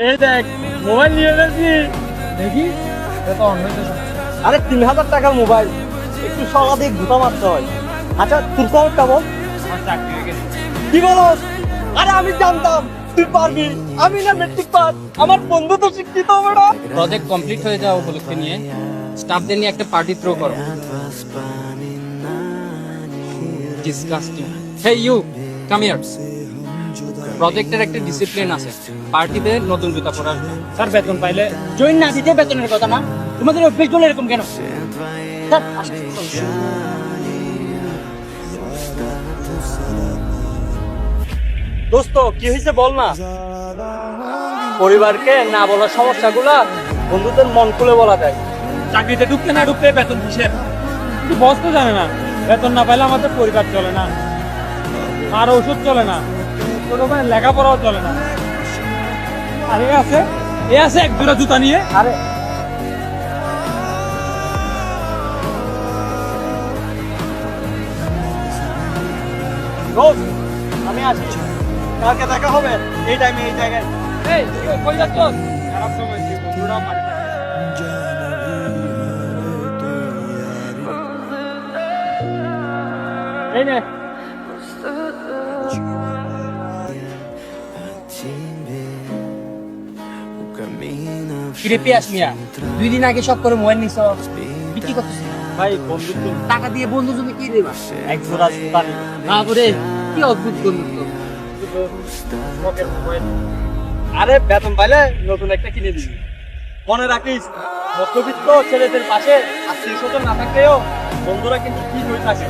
এই দেখ মোবাইল নিয়ে এসেছি দেখি এটা অন হইতেছে। আরে 3000 টাকার মোবাইল, একটু সলা দিয়ে গুতা মারতে হয়। আচ্ছা তোর খবরটা বল। আমার চাকরি হয়ে গেছে। কি বলস? আরে আমি জানতাম তুই পারবি। আমি না মেট্রিক পাস, আমার বন্ধু তো শিক্ষিত বড়। প্রজেক্ট কমপ্লিট হয়ে যাওয়া উপলক্ষে নিয়ে স্টাফদের নিয়ে একটা পার্টি থ্রো করো। Disgusting. Hey you, come here. প্রজেক্টের একটা ডিসিপ্লিন আছে, পার্টিতে নতুন জুতা পরা আসবে। স্যার বেতন পাইলে জয়েন না দিতে বেতনের কথা না, তোমাদের অভ্যেস বলে এরকম কেন? স্যার, আসেন। দোস্ত কি হয়েছে বল না। পরিবারকে না বলার সমস্যাগুলা বন্ধুদের মন খুলে বলা যায়। চাকরিতে ঢুকতে না ঢুকতে বেতন কিসের, কিন্তু বস তো জানে না বেতন না পাইলে আমাদের পরিবার চলে না, আর ওষুধ চলে না, ছোট ভাই লেখাপড়াও চলে না। আর এ আছে এক জোড়া জুতা নিয়ে। আরে দোস্ত আমি আসি, কালকে দেখা হবে এই টাইমে এই জায়গায়। এই কই যাচ্ছ? খারাপ সময় ছিল, বন্ধুরাও পারে না। এই নে ফিরে পিয়াস মিয়া, 2 দিন আগে সব করে মোবাইল নিছ, বিক্রি করতেছ। ভাই বন্ধু তো টাকা দিয়ে বন্ধু জমি কি দেবা? এক জোড়া জুতা নিয়ে। বাবরে, কি অদ্ভুত বন্ধুত্ব। আরে বেতন পাইলে নতুন একটা কিনে দিবি। মনে রাখিস মধ্যবিত্ত ছেলেদের পাশে আত্মীয় স্বজন না থাকলেও বন্ধুরা কিন্তু ঠিক হয়ে থাকে।